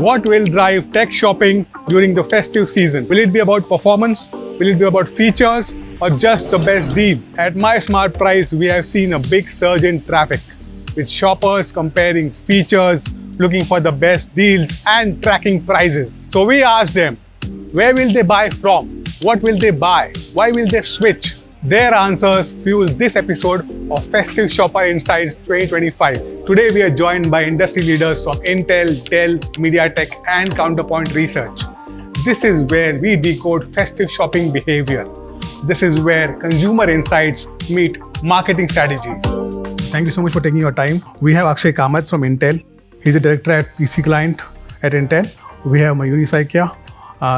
What will drive tech shopping during the festive season? Will it be about performance? Will it be about features? Or just the best deal? At MySmartPrice, we have seen a big surge in traffic, with shoppers comparing features, looking for the best deals and tracking prices. So we asked them, where will they buy from? What will they buy? Why will they switch? Their answers fuel this episode of Festive Shopper Insights 2025. Today we are joined by industry leaders from Intel, Dell, MediaTek and Counterpoint Research. This is where we decode festive shopping behavior. This is where consumer insights meet marketing strategies. Thank you so much for taking your time. We have Akshay Kamath from Intel. He's a director at PC Client at Intel. We have Mayuri Saikia.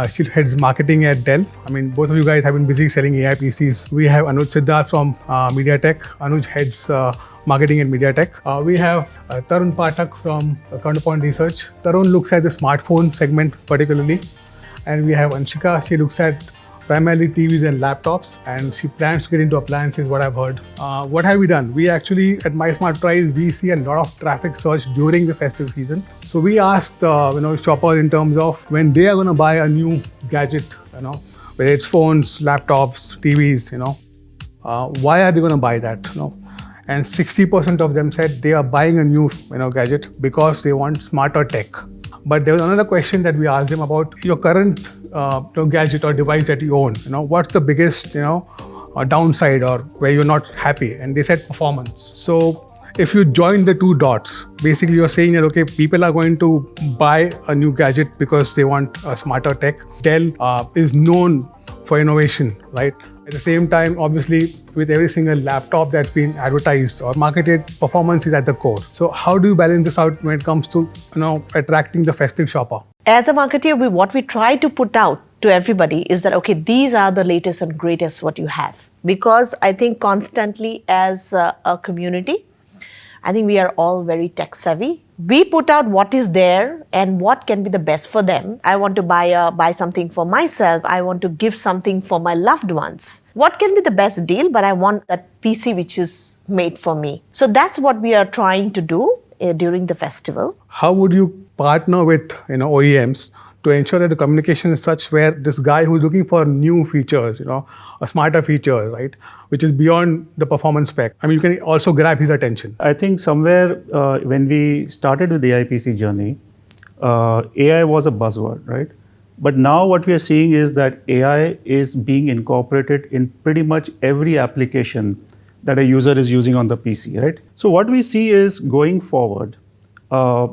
She heads marketing at Dell. I mean, both of you guys have been busy selling AI PCs. We have Anuj Sidharth from MediaTek. Anuj heads marketing at MediaTek. We have Tarun Pathak from Counterpoint Research. Tarun looks at the smartphone segment particularly. And we have Anshika. She looks at primarily TVs and laptops, and she plans to get into appliances, what I've heard. What have we done? We actually, at MySmartPrice, we see a lot of traffic surge during the festive season. So we asked shoppers in terms of when they are going to buy a new gadget, whether it's phones, laptops, TVs, why are they going to buy that? And 60% of them said they are buying a new gadget because they want smarter tech. But there was another question that we asked them about your current gadget or device that you own. What's the biggest downside or where you're not happy? And they said performance. So if you join the two dots, basically you're saying that okay, people are going to buy a new gadget because they want a smarter tech. Dell is known for innovation, right? At the same time, obviously, with every single laptop that's been advertised or marketed, performance is at the core. So how do you balance this out when it comes to attracting the festive shopper? As a marketer, what we try to put out to everybody is that, okay, these are the latest and greatest what you have. Because I think constantly as a community, I think we are all very tech savvy. We put out what is there and what can be the best for them. I want to buy something for myself. I want to give something for my loved ones. What can be the best deal? But I want that PC which is made for me. So that's what we are trying to do during the festival. How would you partner with OEMs to ensure that the communication is such where this guy who's looking for new features, a smarter feature, right, which is beyond the performance spec, I mean, you can also grab his attention? I think somewhere when we started with the AI PC journey, AI was a buzzword, right? But now what we are seeing is that AI is being incorporated in pretty much every application that a user is using on the PC, right? So what we see is going forward,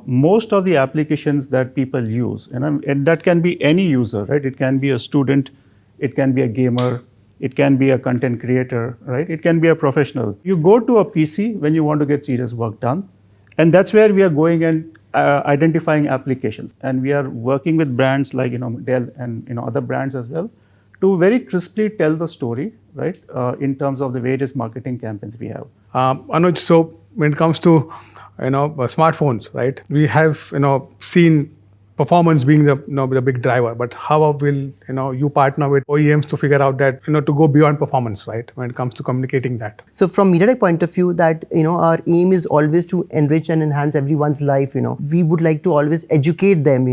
most of the applications that people use, and that can be any user, right? It can be a student, it can be a gamer, it can be a content creator, right? It can be a professional. You go to a PC when you want to get serious work done, and that's where we are going and identifying applications. And we are working with brands like Dell and other brands as well to very crisply tell the story, right? In terms of the various marketing campaigns we have. Anuj, so when it comes to smartphones, right? We have seen performance being the big driver, but how will you partner with OEMs to figure out that to go beyond performance, right? When it comes to communicating that. So from MediaTek point of view, that our aim is always to enrich and enhance everyone's life. We would like to always educate them.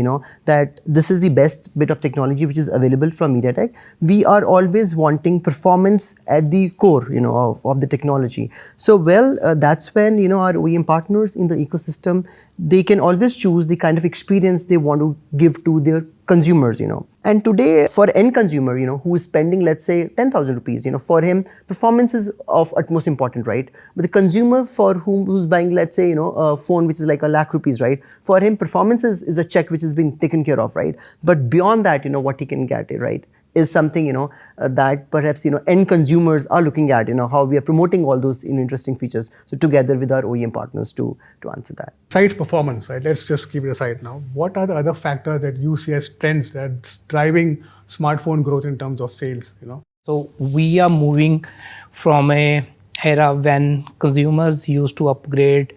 That this is the best bit of technology which is available from MediaTek. We are always wanting performance at the core, of the technology. So that's when our OEM partners in the ecosystem, they can always choose the kind of experience they want to give to their consumers, And today, for end consumer, who is spending, let's say, 10,000 rupees, for him, performance is of utmost important, right? But the consumer who's buying, let's say, a phone which is like ₹1,00,000, right? For him, performance is a check which is being taken care of, right? But beyond that, what he can get, right? Is something that perhaps end consumers are looking at, how we are promoting all those interesting features. So together with our OEM partners to answer that. Besides performance, right? Let's just keep it aside now. What are the other factors that you see as trends that's driving smartphone growth in terms of sales? So we are moving from a era when consumers used to upgrade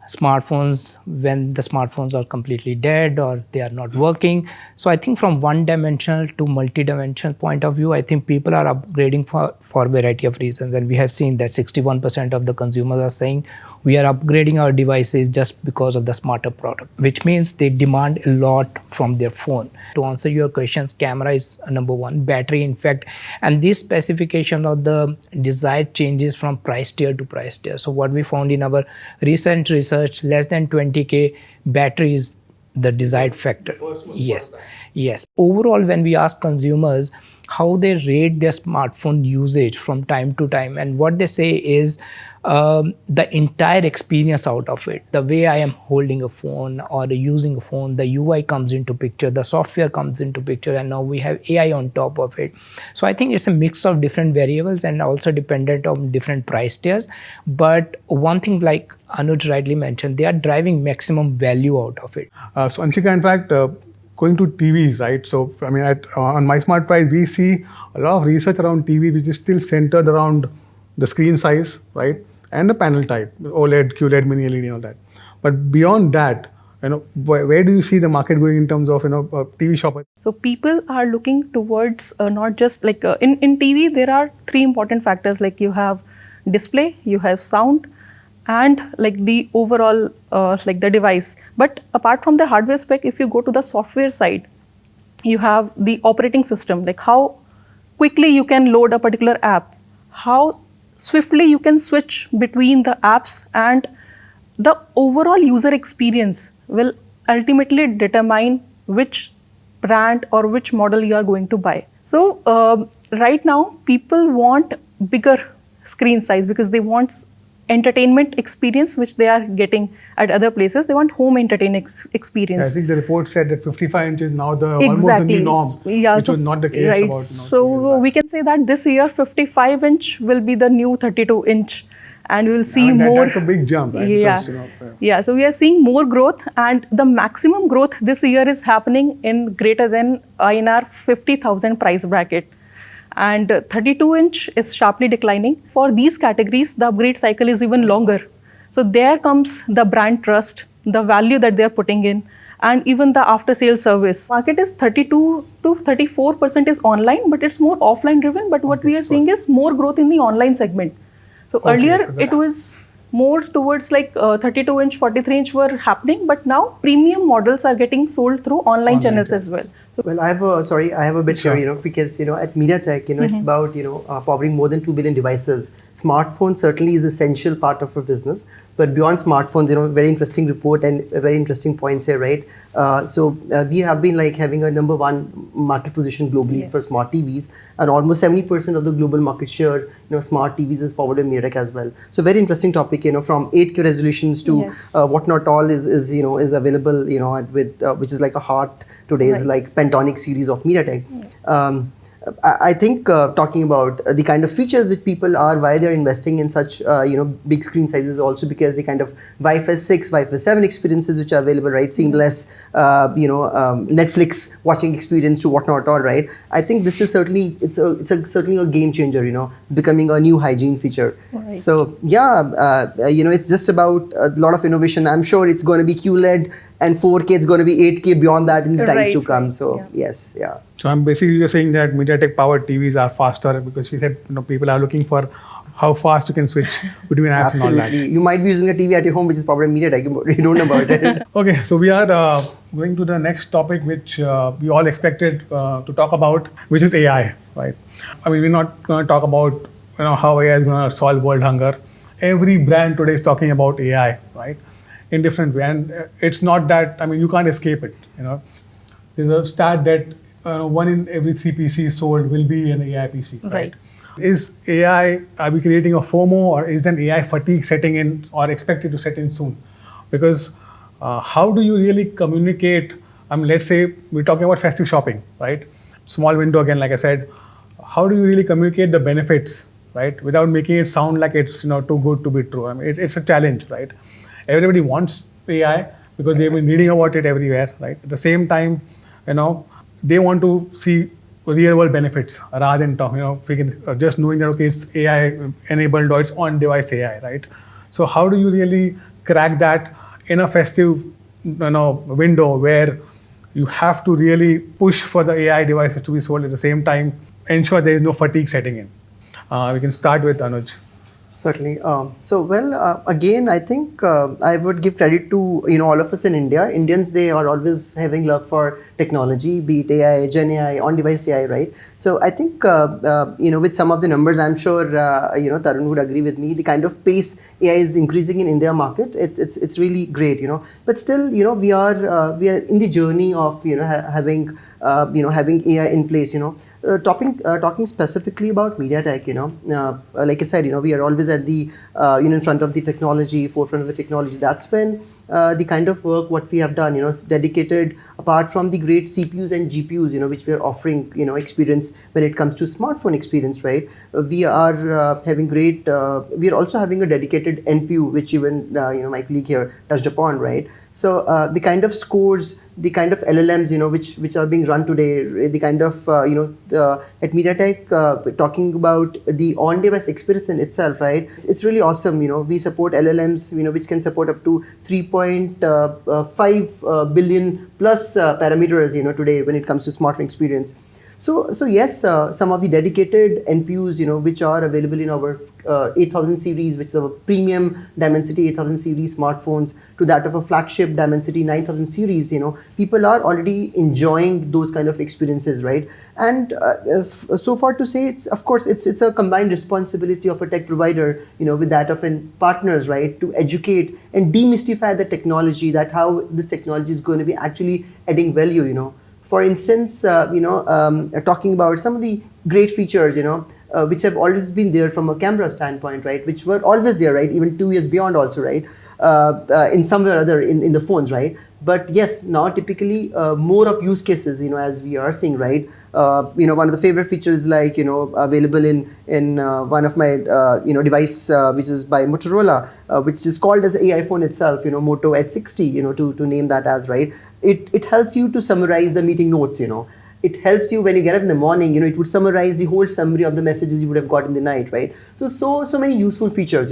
smartphones when the smartphones are completely dead or they are not working. So I think from one-dimensional to multi-dimensional point of view, I think people are upgrading for a variety of reasons. And we have seen that 61% of the consumers are saying we are upgrading our devices just because of the smarter product, which means they demand a lot from their phone. To answer your questions, camera is number one, battery in fact, and this specification of the desired changes from price tier to price tier. So what we found in our recent research, less than 20K battery is the desired factor. Yes. Overall, when we ask consumers how they rate their smartphone usage from time to time, and what they say is the entire experience out of it, the way I am holding a phone or using a phone, the UI comes into picture, the software comes into picture, and now we have AI on top of it. So I think it's a mix of different variables and also dependent on different price tiers. But one thing, like Anuj rightly mentioned, they are driving maximum value out of it. So Anshika, in fact, going to TVs, right? So I mean, on MySmartPrice, we see a lot of research around TV, which is still centered around the screen size, right, and the panel type, OLED, QLED, mini LED, and all that. But beyond that, where do you see the market going in terms of TV shoppers? So people are looking towards not just like in TV, there are three important factors, like you have display, you have sound, and like the overall like the device. But apart from the hardware spec, if you go to the software side, you have the operating system, like how quickly you can load a particular app, how swiftly you can switch between the apps, and the overall user experience will ultimately determine which brand or which model you are going to buy. So right now people want bigger screen size because they want entertainment experience which they are getting at other places. They want home entertainment experience. I think the report said that 55 inches now Exactly. almost the new norm, which so, was not the case right. about. So we can say that this year 55-inch will be the new 32-inch, and we will see more. That's a big jump, right? Yeah. Because, So we are seeing more growth, and the maximum growth this year is happening in greater than INR 50,000 price bracket. And 32-inch is sharply declining. For these categories, the upgrade cycle is even longer. So there comes the brand trust, the value that they are putting in, and even the after-sales service. Market is 32 to 34% is online, but it's more offline driven. But what we are seeing is more growth in the online segment. So earlier it was more towards like 32-inch, 43-inch were happening, but now premium models are getting sold through online channels as well. Well, I have a bit here, because, at MediaTek, it's about, powering more than 2 billion devices. Smartphone certainly is an essential part of our business, but beyond smartphones, very interesting report and very interesting points here, right? So we have been like having a number one market position globally for smart TVs, and almost 70% of the global market share, smart TVs is powered by MediaTek as well. So very interesting topic, from 8K resolutions to what not all is available, with which is like a heart today's like Pentonic series of MediaTek. I think talking about the kind of features which people are, why they're investing in such big screen sizes, also because the kind of Wi-Fi 6, Wi-Fi 7 experiences which are available, right? Seamless, Netflix watching experience to whatnot, all right. I think this is certainly certainly a game changer, becoming a new hygiene feature. Right. So yeah, it's just about a lot of innovation. I'm sure it's going to be QLED, and 4K is going to be 8K beyond that in the times to come. So yes, yeah. So I'm basically just saying that MediaTek powered TVs are faster, because she said people are looking for how fast you can switch between apps and all that. Absolutely. You might be using a TV at your home which is powered by MediaTek. You don't know about it. Okay, so we are going to the next topic, which we all expected to talk about, which is AI, right? I mean, we're not going to talk about how AI is going to solve world hunger. Every brand today is talking about AI, right? In different way, and it's not that, I mean, you can't escape it. There's a stat that 1 in every 3 PCs sold will be an AI PC, right? Is AI, are we creating a FOMO, or is an AI fatigue setting in, or expected to set in soon? Because how do you really communicate? I mean, let's say we're talking about festive shopping, right? Small window again, like I said. How do you really communicate the benefits, right, without making it sound like it's too good to be true? I mean, it's a challenge, right? Everybody wants AI because they've been reading about it everywhere, right? At the same time, they want to see real world benefits rather than just knowing that, okay, it's AI enabled or it's on device AI, right? So how do you really crack that in a festive window where you have to really push for the AI devices to be sold, at the same time ensure there is no fatigue setting in? We can start with Anuj. Certainly. Again, I think I would give credit to all of us in India. Indians, they are always having love for technology, be it AI, Gen AI, on-device AI, right? So I think with some of the numbers, I'm sure Tarun would agree with me. The kind of pace AI is increasing in India market, it's really great, But still, we are in the journey of having having AI in place, talking specifically about MediaTek, like I said, we are always at the, in front of the technology, forefront of the technology. That's when the kind of work what we have done, dedicated apart from the great CPUs and GPUs, which we are offering, experience when it comes to smartphone experience, right? We are having great, we are also having a dedicated NPU, which even, my colleague here touched upon, right? So the kind of scores, the kind of LLMs, which are being run today, the kind of, at MediaTek, talking about the on-device experience in itself, right? It's really awesome, we support LLMs, which can support up to 3.5 billion plus parameters, today when it comes to smartphone experience. So yes, some of the dedicated NPUs, which are available in our 8000 series, which is a premium Dimensity 8000 series smartphones, to that of a flagship Dimensity 9000 series, people are already enjoying those kind of experiences, right? And so far to say, it's of course it's a combined responsibility of a tech provider, with that of partners, right, to educate and demystify the technology, that how this technology is going to be actually adding value, For instance, talking about some of the great features, which have always been there from a camera standpoint, right? Which were always there, right? Even 2 years beyond also, right? In some way or other in the phones, right? But yes, now typically more of use cases, as we are seeing, right? One of the favorite features, like, available in one of my, device, which is by Motorola, which is called as AI phone itself, Moto H60, to name that as, right? It helps you to summarize the meeting notes, It helps you when you get up in the morning, it would summarize the whole summary of the messages you would have got in the night, right? So many useful features,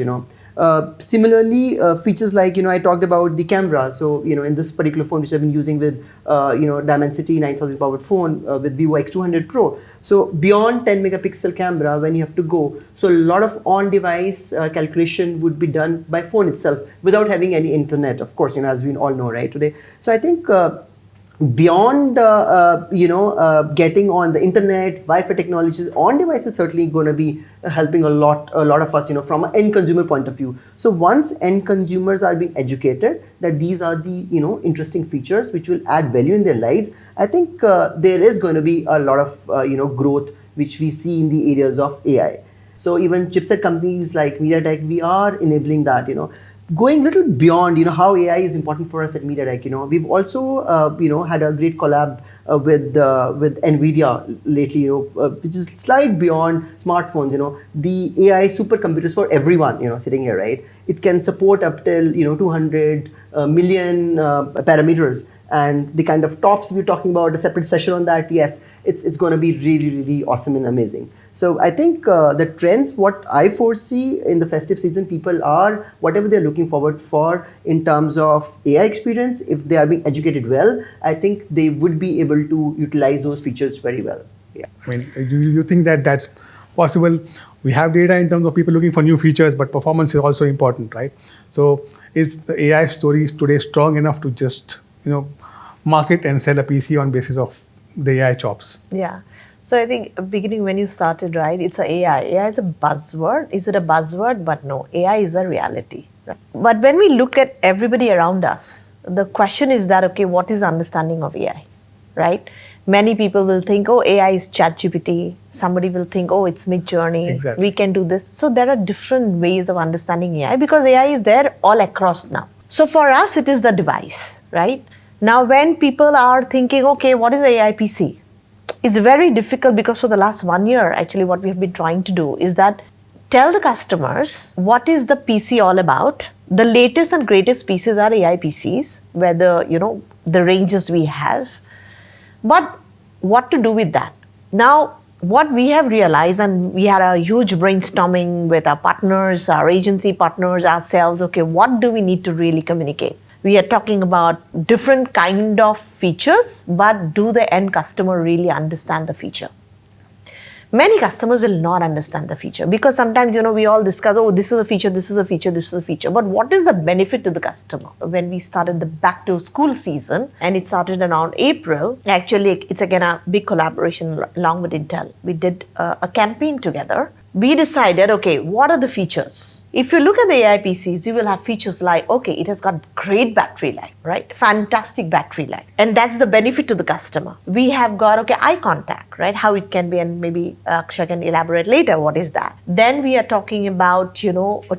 Similarly, features like, I talked about the camera. So, in this particular phone, which I've been using with, Dimensity 9000 powered phone with Vivo X200 Pro. So beyond 10 megapixel camera, when you have to go, so a lot of on-device calculation would be done by phone itself without having any internet, of course, as we all know, right, today. So I think beyond getting on the internet, Wi-Fi technologies, on device is certainly going to be helping a lot of us, from an end consumer point of view. So once end consumers are being educated that these are the interesting features which will add value in their lives, I think there is going to be a lot of growth which we see in the areas of AI. So even chipset companies like MediaTek, we are enabling that, Going a little beyond, how AI is important for us at MediaTek, we've also, had a great collab with NVIDIA lately, which is slight beyond smartphones, the AI supercomputers for everyone, sitting here, right? It can support up till, 200 million parameters. And the kind of tops we're talking about, a separate session on that, yes, it's going to be really, really awesome and amazing. So I think the trends, what I foresee in the festive season, people are, whatever they're looking forward for in terms of AI experience, if they are being educated well, I think they would be able to utilize those features very well. Yeah. I mean, you think that that's possible? We have data in terms of people looking for new features, but performance is also important, right? So is the AI story today strong enough to just, market and sell a PC on basis of the AI chops? Yeah. So I think beginning when you started, right, it's a AI. AI is a buzzword. Is it a buzzword? But no, AI is a reality. Right? But when we look at everybody around us, the question is that, okay, what is the understanding of AI, right? Many people will think, oh, AI is ChatGPT. Somebody will think, oh, it's Mid-Journey. Exactly. We can do this. So there are different ways of understanding AI because AI is there all across now. So for us, it is the device, right? Now, when people are thinking, okay, what is AI PC? It's very difficult because for the last 1 year, actually, what we have been trying to do is that tell the customers what is the PC all about. The latest and greatest PCs are AI PCs, where the ranges we have. But what to do with that? Now, what we have realized, and we had a huge brainstorming with our partners, our agency partners, ourselves, okay, what do we need to really communicate? We are talking about different kind of features, but do the end customer really understand the feature? many customers will not understand the feature, because sometimes, we all discuss, oh, this is a feature, this is a feature, this is a feature. But what is the benefit to the customer? When we started the back to school season, and it started around April, actually, it's again a big collaboration along with Dell. We did a campaign together. We decided, okay, what are the features? If you look at the AI PCs, you will have features like, okay, it has got great battery life, right? Fantastic battery life. And that's the benefit to the customer. We have got, okay, eye contact, right? How it can be, and maybe Akshay can elaborate later what is that. Then we are talking about,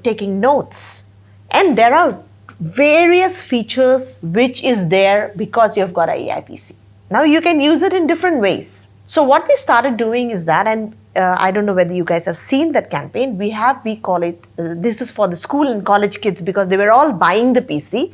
taking notes. And there are various features which is there because you've got an AI PC. Now you can use it in different ways. So what we started doing is that, and I don't know whether you guys have seen that campaign. We call it, this is for the school and college kids, because they were all buying the PC.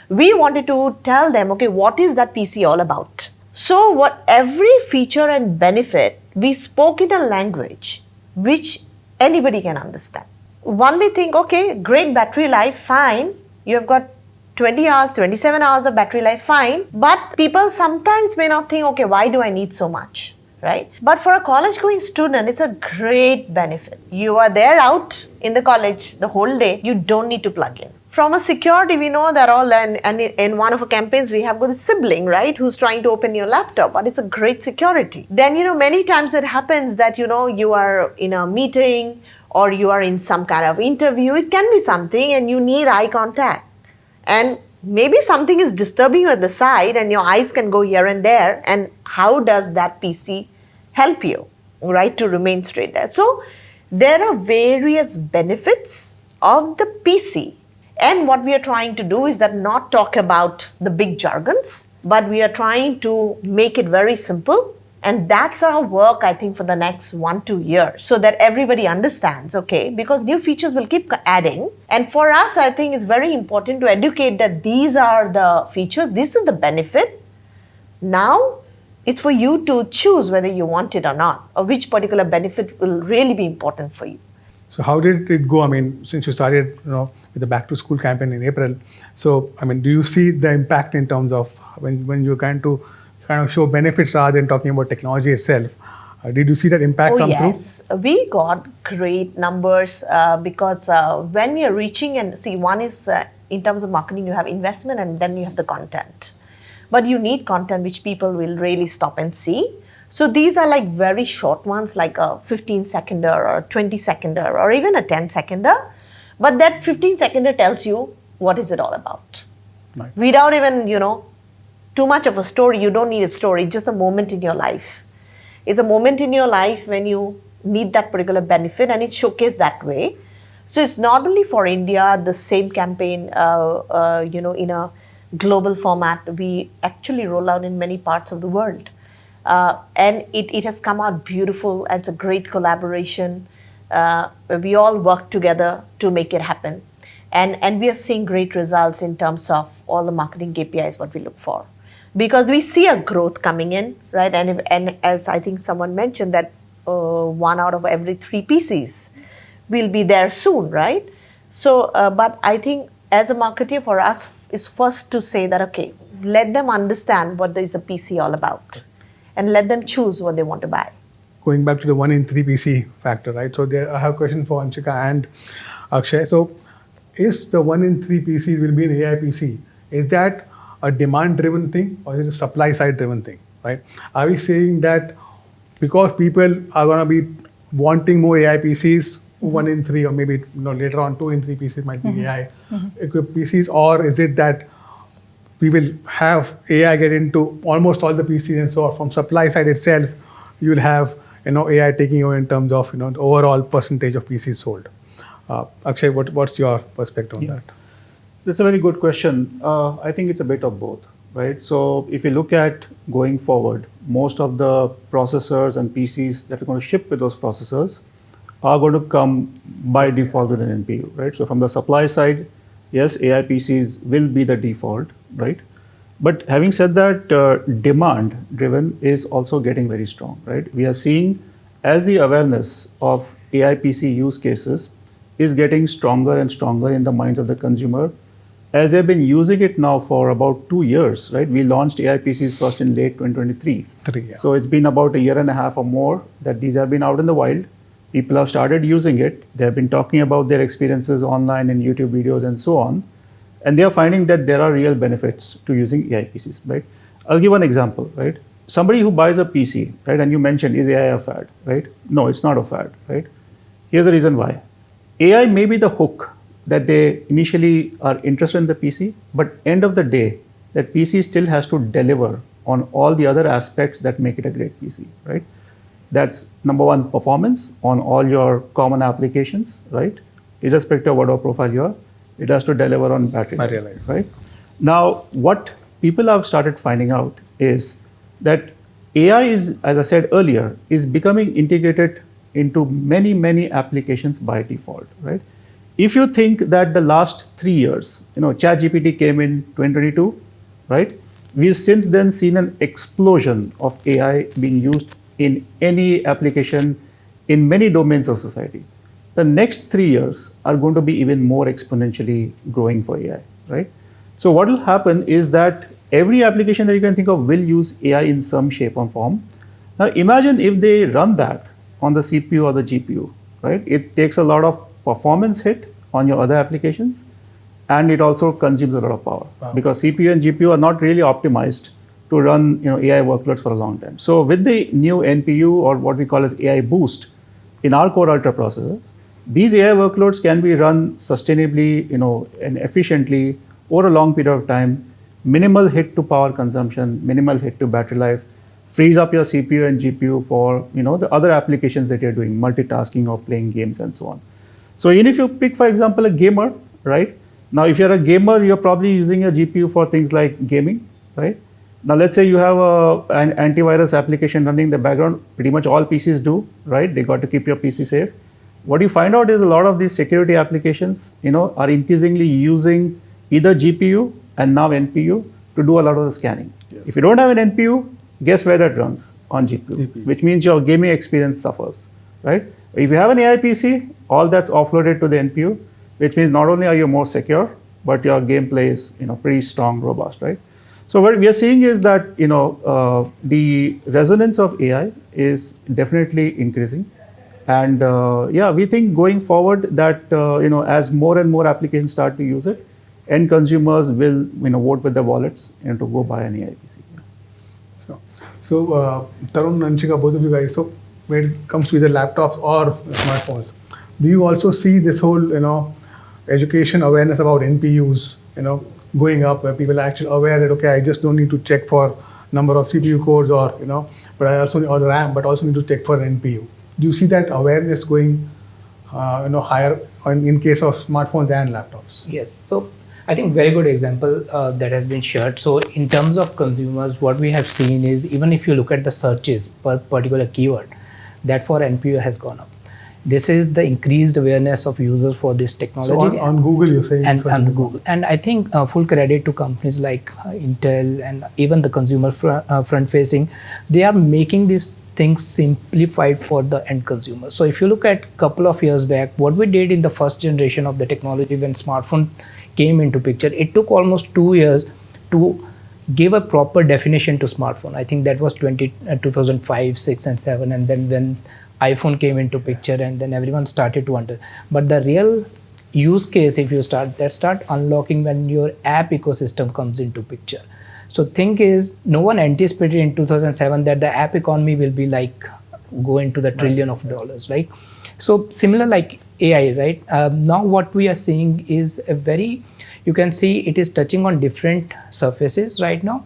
We wanted to tell them, okay, what is that PC all about? So what every feature and benefit, we spoke in a language which anybody can understand. One may think, okay, great battery life, fine. You have got 20 hours, 27 hours of battery life, fine. But people sometimes may not think, okay, why do I need so much? Right? But for a college going student, it's a great benefit. You are there out in the college the whole day. You don't need to plug in. From a security, we know that all, and in one of our campaigns, we have got a sibling, right, who's trying to open your laptop, but it's a great security. Then, many times it happens that, you are in a meeting or you are in some kind of interview. It can be something and you need eye contact. And maybe something is disturbing you at the side and your eyes can go here and there. And how does that PC help you, right, to remain straight there? So there are various benefits of the PC. And what we are trying to do is that not talk about the big jargons, but we are trying to make it very simple. And that's our work, I think, for the next 1-2 years, so that everybody understands, okay, because new features will keep adding. And for us, I think it's very important to educate that these are the features, this is the benefit. Now, it's for you to choose whether you want it or not, or which particular benefit will really be important for you. So how did it go? I mean, since you started, with the back to school campaign in April, so I mean, do you see the impact in terms of when you're kind of show benefits rather than talking about technology itself? Did you see that impact come through? Yes, we got great numbers because when we are reaching, and see, one is in terms of marketing, you have investment and then you have the content. But you need content which people will really stop and see. So these are like very short ones, like a 15-seconder or a 20-seconder or even a 10-seconder. But that 15-seconder tells you what is it all about. Right. Without even, too much of a story. You don't need a story, just a moment in your life. It's a moment in your life when you need that particular benefit, and it's showcased that way. So it's not only for India, the same campaign, in a global format, we actually roll out in many parts of the world. And it has come out beautiful, and it's a great collaboration. We all work together to make it happen. And we are seeing great results in terms of all the marketing KPIs, what we look for. Because we see a growth coming in, right? And as I think someone mentioned that 1 out of every 3 PCs will be there soon, right? So, but I think as a marketer for us is first to say that, okay, let them understand what is a PC all about and let them choose what they want to buy. Going back to the 1 in 3 PC factor, right? So I have a question for Anshika and Akshay. So is the 1 in 3 PCs will be an AI PC? Is that a demand-driven thing or is it a supply-side-driven thing, right? Are we saying that because people are going to be wanting more AI PCs, 1 in 3 or maybe later on 2 in 3 PCs might be AI equipped PCs, or is it that we will have AI get into almost all the PCs, and so from supply side itself, you will have AI taking over in terms of the overall percentage of PCs sold. Akshay, what's your perspective on that? That's a very good question. I think it's a bit of both, right? So if you look at going forward, most of the processors and PCs that are going to ship with those processors are going to come by default with an NPU, right? So from the supply side, yes, AI PCs will be the default, right? But having said that, demand driven is also getting very strong, right? We are seeing as the awareness of AI PC use cases is getting stronger and stronger in the minds of the consumer, as they've been using it now for about 2 years, right? We launched AI PCs first in late 2023. So it's been about a year and a half or more that these have been out in the wild. People have started using it. They have been talking about their experiences online in YouTube videos and so on. And they are finding that there are real benefits to using AI PCs, right? I'll give one example, right? Somebody who buys a PC, right? And you mentioned, is AI a fad, right? No, it's not a fad, right? Here's the reason why. AI may be the hook that they initially are interested in the PC, but end of the day, that PC still has to deliver on all the other aspects that make it a great PC, right? That's number one, performance on all your common applications, right? Irrespective of whatever profile you are, it has to deliver on battery life, right? Now, what people have started finding out is that AI is, as I said earlier, is becoming integrated into many, many applications by default, right? If you think that the last 3 years, ChatGPT came in 2022, right? We've since then seen an explosion of AI being used in any application in many domains of society. The next 3 years are going to be even more exponentially growing for AI, right? So what will happen is that every application that you can think of will use AI in some shape or form. Now imagine if they run that on the CPU or the GPU, right? It takes a lot of performance hit on your other applications, and it also consumes a lot of power because CPU and GPU are not really optimized to run AI workloads for a long time. So with the new NPU, or what we call as AI boost in our Core Ultra processors, these AI workloads can be run sustainably, and efficiently over a long period of time, minimal hit to power consumption, minimal hit to battery life, frees up your CPU and GPU for the other applications that you're doing, multitasking or playing games and so on. So even if you pick, for example, a gamer, right? Now, if you're a gamer, you're probably using your GPU for things like gaming, right? Now, let's say you have an antivirus application running in the background. Pretty much all PCs do, right? They got to keep your PC safe. What you find out is a lot of these security applications, are increasingly using either GPU and now NPU to do a lot of the scanning. Yes. If you don't have an NPU, guess where that runs? On GPU, which means your gaming experience suffers, right? If you have an AI PC, all that's offloaded to the NPU, which means not only are you more secure, but your gameplay is pretty strong, robust, right? So what we are seeing is that the resonance of AI is definitely increasing, and we think going forward that as more and more applications start to use it, end consumers will vote with their wallets and to go buy an AI PC. So Tarun and Anshika, both of you guys. So when it comes to either laptops or smartphones, do you also see this whole education awareness about NPUs going up, where people are actually aware that okay, I just don't need to check for number of CPU cores or but I also or RAM, but also need to check for NPU. Do you see that awareness going higher in case of smartphones and laptops? Yes. So I think very good example that has been shared. So in terms of consumers, what we have seen is even if you look at the searches per particular keyword, that for NPU has gone up. This is the increased awareness of users for this technology. So on Google, you're saying? And on Google. And I think full credit to companies like Intel and even the consumer front facing, they are making these things simplified for the end consumer. So if you look at a couple of years back, what we did in the first generation of the technology when smartphone came into picture, it took almost 2 years to give a proper definition to smartphone. I think that was 2005, 6 and 7, and then when iPhone came into picture, and then everyone started to understand. But the real use case, if you start unlocking when your app ecosystem comes into picture. So thing is, no one anticipated in 2007 that the app economy will be like going to the trillion of dollars, right? So similar like AI, right? Now what we are seeing is a very, you can see it is touching on different surfaces right now.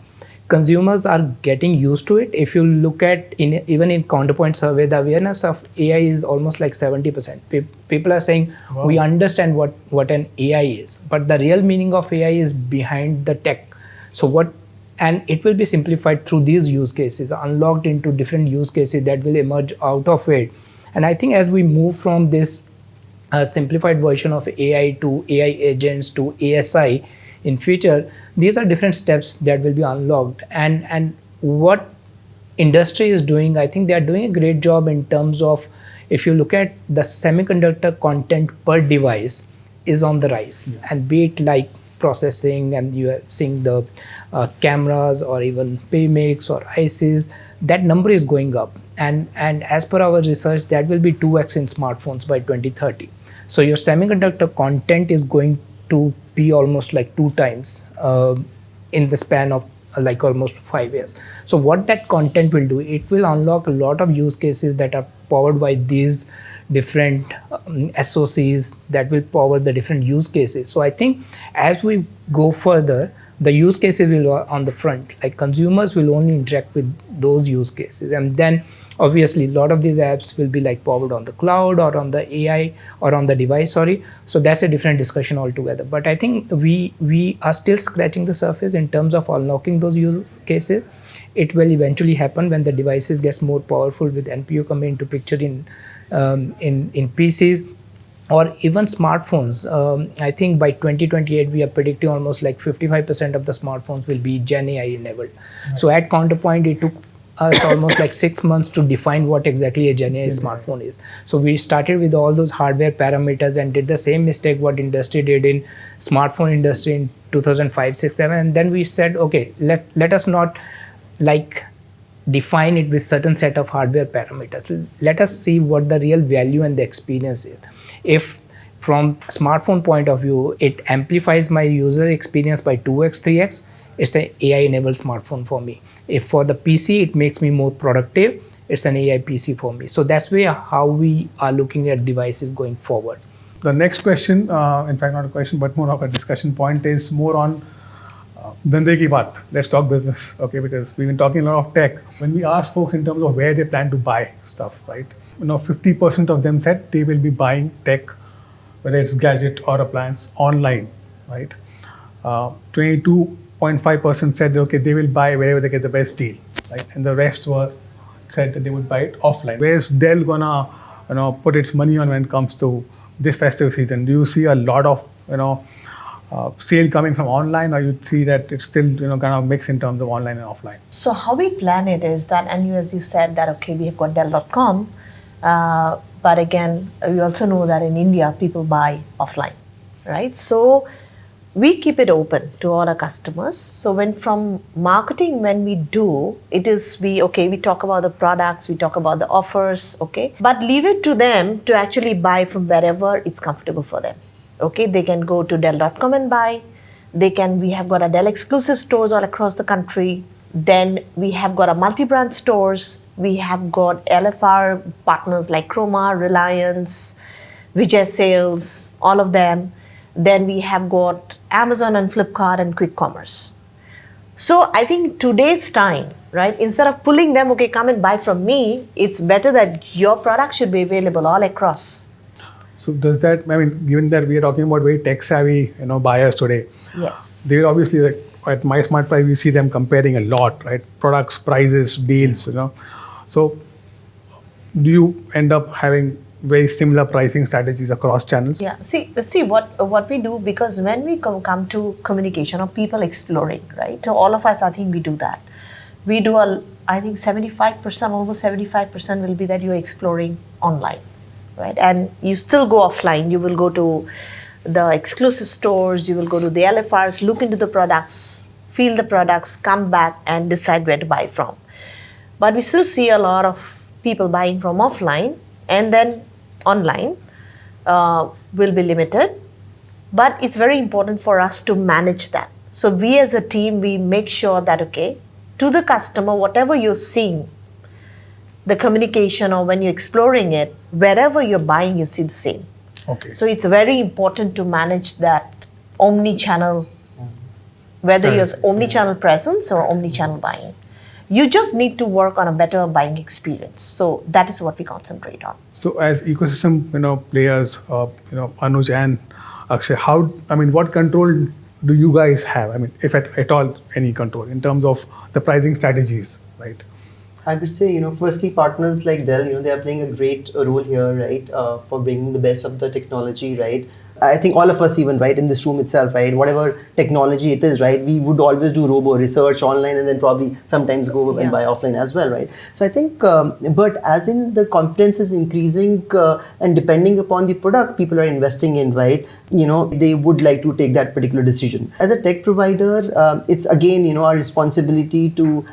Consumers are getting used to it. If you look at even in Counterpoint survey, the awareness of AI is almost like 70%. People are saying, wow, we understand what an AI is, but the real meaning of AI is behind the tech. So and it will be simplified through these use cases, unlocked into different use cases that will emerge out of it. And I think as we move from this simplified version of AI to AI agents to ASI in future, these are different steps that will be unlocked. And what industry is doing, I think they are doing a great job in terms of, if you look at the semiconductor content per device is on the rise. Yeah. And be it like processing and you are seeing the cameras or even PMICs or ICs, that number is going up. And as per our research, that will be 2x in smartphones by 2030. So your semiconductor content is going to be almost like 2 times in the span of like almost 5 years. So what that content will do, it will unlock a lot of use cases that are powered by these different SoCs that will power the different use cases. So I think as we go further, the use cases will on the front, like consumers will only interact with those use cases, and then obviously a lot of these apps will be like powered on the cloud or on the AI or on the device, so that's a different discussion altogether. But I think we are still scratching the surface in terms of unlocking those use cases. It will eventually happen when the devices gets more powerful, with NPU coming into picture in PCs or even smartphones. I think by 2028 we are predicting almost like 55% of the smartphones will be Gen AI enabled. Right. So at Counterpoint, it took us almost like 6 months to define what exactly a Gen AI smartphone is. So we started with all those hardware parameters and did the same mistake what industry did in smartphone industry in 2005, 6, 7, and then we said, okay, let us not like define it with certain set of hardware parameters. Let us see what the real value and the experience is. If from smartphone point of view, it amplifies my user experience by 2x, 3x, it's an AI enabled smartphone for me. If for the PC, it makes me more productive, it's an AI PC for me. So that's how we are looking at devices going forward. The next question, in fact not a question but more of a discussion point, is more on Dhande ki baat. Let's talk business, okay? Because we've been talking a lot of tech. When we ask folks in terms of where they plan to buy stuff, right? 50% of them said they will be buying tech, whether it's gadget or appliance, online, right? 22.5% said okay, they will buy wherever they get the best deal, right? And the rest said that they would buy it offline. Where's Dell gonna, put its money on when it comes to this festive season? Do you see a lot of, sale coming from online, or you see that it's still, kind of mix in terms of online and offline? So how we plan it is that, and as you said that, okay, we have got Dell.com, but again, we also know that in India, people buy offline, right? So we keep it open to all our customers. So when we do, it is we talk about the products, we talk about the offers, okay? But leave it to them to actually buy from wherever it's comfortable for them. Okay, they can go to Dell.com and buy. We have got a Dell exclusive stores all across the country. Then we have got a multi-brand stores. We have got LFR partners like Chroma, Reliance, Vijay Sales, all of them. Then we have got Amazon and Flipkart and quick commerce. So I think today's time, right, instead of pulling them, okay, come and buy from me, it's better that your product should be available all across. So does that, given that we are talking about very tech-savvy, buyers today, yes, they will obviously, like at MySmartPrice, we see them comparing a lot, right? Products, prices, deals, So do you end up having very similar pricing strategies across channels? Yeah. See what we do, because when we come to communication or people exploring, right? So all of us, I think we do that. We do I think 75%, almost 75% will be that you're exploring online, right? And you still go offline. You will go to the exclusive stores, you will go to the LFRs, look into the products, feel the products, come back and decide where to buy from. But we still see a lot of people buying from offline, and then online will be limited. But it's very important for us to manage that. So we as a team, we make sure that, okay, to the customer, whatever you're seeing, the communication or when you're exploring it, wherever you're buying, you see the same. Okay. So it's very important to manage that omni-channel, whether you're omni-channel presence or omni-channel buying. You just need to work on a better buying experience. So that is what we concentrate on. So as ecosystem, players, Anuj and Akshay, what control do you guys have? If at all, any control in terms of the pricing strategies, right? I would say, firstly, partners like Dell, they are playing a great role here, right, for bringing the best of the technology, right, I think all of us even, right, in this room itself, right, whatever technology it is, right, we would always do robo research online and then probably sometimes go and buy offline as well, right? So I think, but as in the confidence is increasing and depending upon the product people are investing in, right, they would like to take that particular decision. As a tech provider, it's again, our responsibility to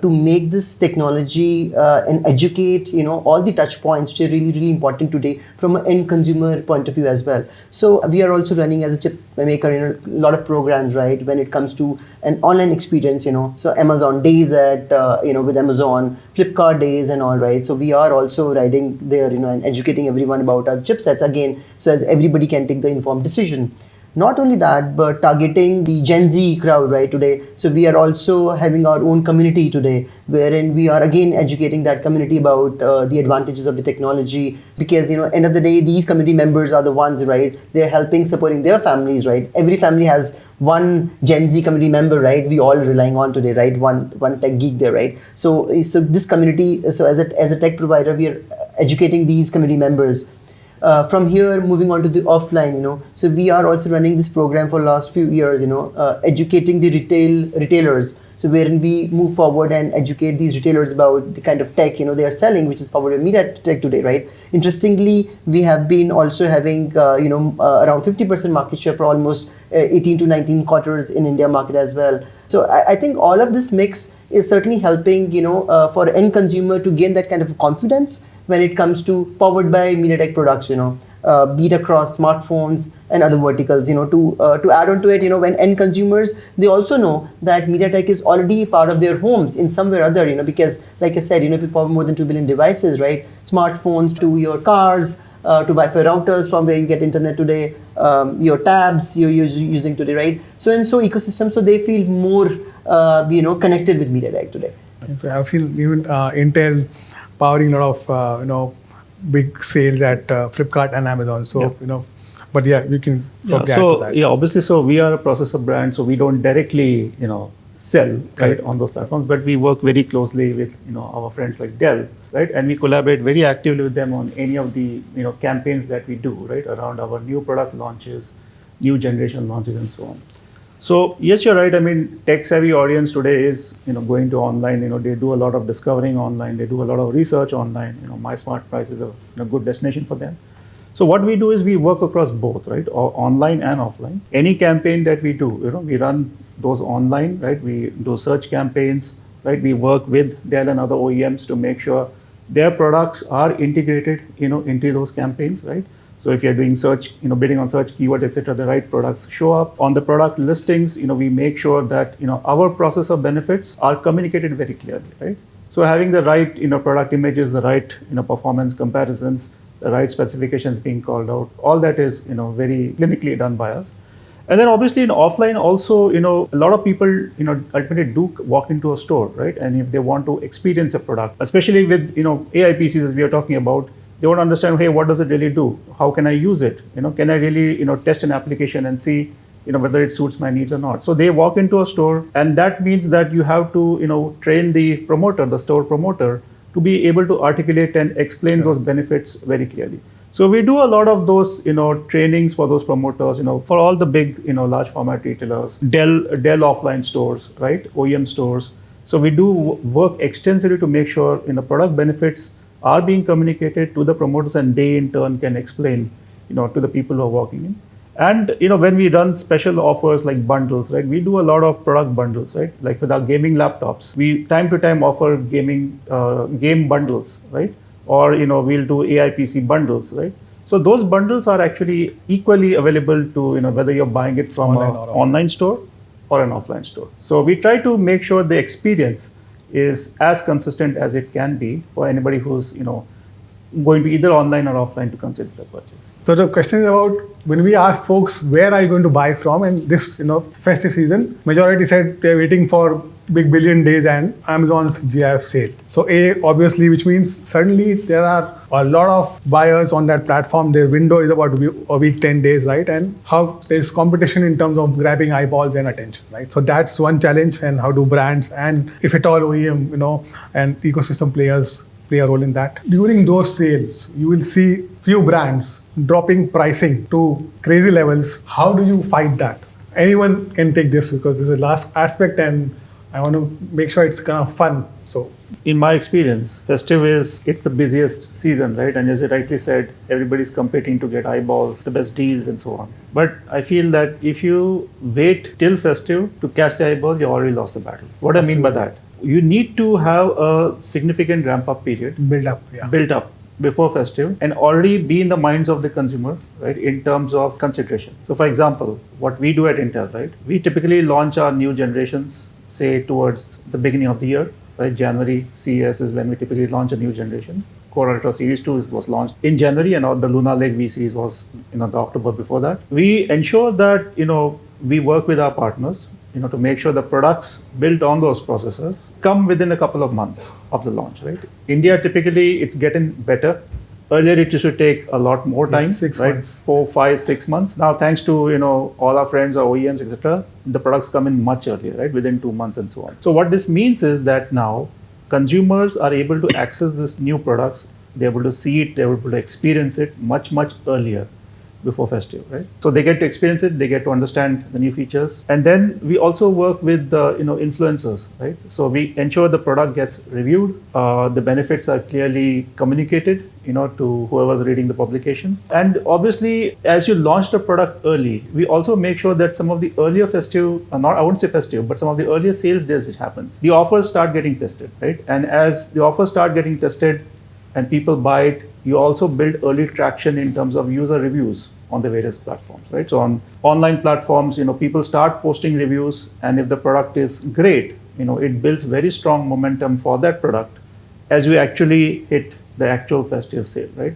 make this technology and educate, all the touch points which are really, really important today from an end consumer point of view as well. So we are also running as a chip maker, a lot of programs, right, when it comes to an online experience, so Amazon days at, with Amazon, Flipkart days and all, right. So we are also riding there, and educating everyone about our chipsets again, so as everybody can take the informed decision. Not only that, but targeting the Gen Z crowd, right, today. So we are also having our own community today, wherein we are again educating that community about the advantages of the technology, because, end of the day, these community members are the ones, right, they're helping, supporting their families, right. Every family has one Gen Z community member, right, we all relying on today, right, one tech geek there, right. So this community, so as a tech provider, we are educating these community members. From here, moving on to the offline, so we are also running this program for last few years, educating the retailers. So wherein we move forward and educate these retailers about the kind of tech, they are selling, which is powered by MediaTek today, right? Interestingly, we have been also having, around 50% market share for almost 18 to 19 quarters in India market as well. So I think all of this mix is certainly helping, for end consumer to gain that kind of confidence when it comes to powered by MediaTek products, be it across smartphones and other verticals, to add on to it, when end consumers, they also know that MediaTek is already part of their homes in some way or other, because like I said, we power more than 2 billion devices, right? Smartphones to your cars, to Wi-Fi routers from where you get internet today, your tabs you're using today, right? So ecosystem, so they feel more, connected with MediaTek today. I've seen even Intel powering a lot of, big sales at Flipkart and Amazon. So, but yeah, you can probably add to that. Yeah, obviously, so we are a processor brand, so we don't directly, sell right on those platforms, but we work very closely with, our friends like Dell, right? And we collaborate very actively with them on any of the, campaigns that we do, right? Around our new product launches, new generation launches and so on. So yes, you're right. I mean, tech-savvy audience today is, going to online. They do a lot of discovering online. They do a lot of research online. MySmartPrice is a good destination for them. So what we do is we work across both, right, online and offline. Any campaign that we do, we run those online, right. We do search campaigns, right. We work with Dell and other OEMs to make sure their products are integrated, into those campaigns, right. So if you're doing search, bidding on search keywords, etc., the right products show up on the product listings. We make sure that our processor benefits are communicated very clearly, right? So having the right product images, the right performance comparisons, the right specifications being called out, all that is very clinically done by us. And then obviously in offline also, a lot of people ultimately do walk into a store, right? And if they want to experience a product, especially with AI PCs as we are talking about, they want to understand, hey, what does it really do? How can I use it? Can I really, test an application and see, whether it suits my needs or not? So they walk into a store, and that means that you have to, train the promoter, the store promoter, to be able to articulate and explain those benefits very clearly. So we do a lot of those, trainings for those promoters, for all the big, large format retailers, Dell offline stores, right? OEM stores. So we do work extensively to make sure, product benefits are being communicated to the promoters, and they in turn can explain, to the people who are walking in. And when we run special offers like bundles, right, we do a lot of product bundles, right? Like with our gaming laptops, we time to time offer game bundles, right? Or we'll do AI PC bundles, right? So those bundles are actually equally available to whether you're buying it from an online store or an offline store. So we try to make sure the experience is as consistent as it can be for anybody who's going to either online or offline to consider the purchase. So the question is about, when we ask folks where are you going to buy from in this festive season, majority said they're waiting for big billion days and Amazon's GIF sale. So obviously, which means suddenly there are a lot of buyers on that platform. Their window is about a week, 10 days, right? And how there's competition in terms of grabbing eyeballs and attention, right? So that's one challenge. And how do brands and if at all OEM, and ecosystem players play a role in that? During those sales, you will see few brands dropping pricing to crazy levels. How do you fight that? Anyone can take this because this is the last aspect and I want to make sure it's kind of fun. So in my experience, festive it's the busiest season, right? And as you rightly said, everybody's competing to get eyeballs, the best deals and so on. But I feel that if you wait till festive to catch the eyeball, you already lost the battle. What I mean by that? You need to have a significant ramp up period. Build up Before festive and already be in the minds of the consumer, right, in terms of consideration. So for example, what we do at Intel, right, we typically launch our new generations, say towards the beginning of the year, right, January CES is when we typically launch a new generation. Core Ultra Series 2 was launched in January and the Luna Lake V Series was, the October before that. We ensure that, we work with our partners, to make sure the products built on those processors come within a couple of months of the launch, right? India, typically, it's getting better. Earlier, it used to take a lot more time, 6 right? months. 4, 5, 6 months. Now, thanks to, all our friends, our OEMs, etc., the products come in much earlier, right? Within 2 months and so on. So what this means is that now consumers are able to access these new products. They're able to see it, they're able to experience it much, much earlier before festive, right? So they get to experience it, they get to understand the new features. And then we also work with the, influencers, right? So we ensure the product gets reviewed, the benefits are clearly communicated, to whoever's reading the publication. And obviously, as you launch the product early, we also make sure that some of the earlier festive, I wouldn't say festive, but some of the earlier sales days which happens, the offers start getting tested, right? And as the offers start getting tested and people buy it, you also build early traction in terms of user reviews on the various platforms, right? So on online platforms, people start posting reviews, and if the product is great, it builds very strong momentum for that product as we actually hit the actual festive sale, right?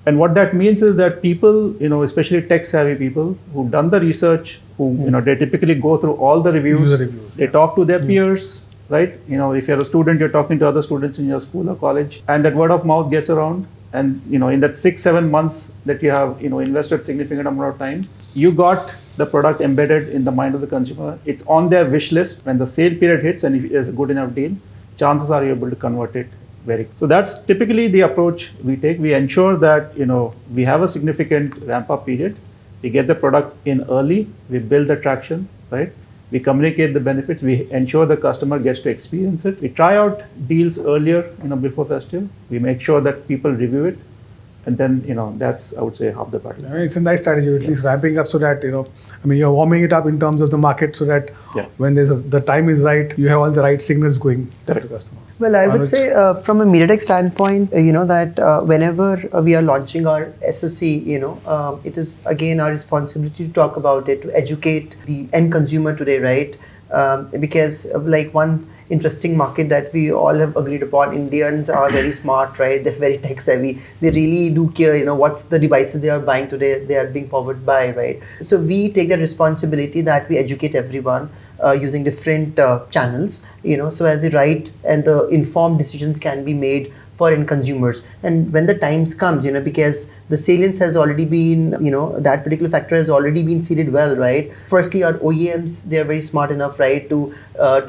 And what that means is that people, especially tech-savvy people who've done the research, who, they typically go through all the reviews, they talk to their peers, right? If you're a student, you're talking to other students in your school or college, and that word of mouth gets around. And in that 6-7 months that you have invested significant amount of time, you got the product embedded in the mind of the consumer. It's on their wish list. When the sale period hits and if it's a good enough deal, chances are you're able to convert it very. So that's typically the approach we take. We ensure that we have a significant ramp up period. We get the product in early. We build the traction, right? We communicate the benefits. We ensure the customer gets to experience it. We try out deals earlier, before festive. We make sure that people review it. And then, that's, I would say, half the battle. It's a nice strategy, at least ramping up so that, you're warming it up in terms of the market so that when the time is right, you have all the right signals going to the customer. Well, I would say from a MediaTek standpoint, that whenever we are launching our SoC, it is again our responsibility to talk about it, to educate the end consumer today, right? Because like one interesting market that we all have agreed upon, Indians are very smart, right? They're very tech savvy. They really do care, what's the devices they are buying today, they are being powered by, right? So we take the responsibility that we educate everyone using different channels, so as the right and the informed decisions can be made for end consumers. And when the times comes, because the salience has already been, that particular factor has already been seeded well, right? Firstly, our OEMs, they are very smart enough, right, to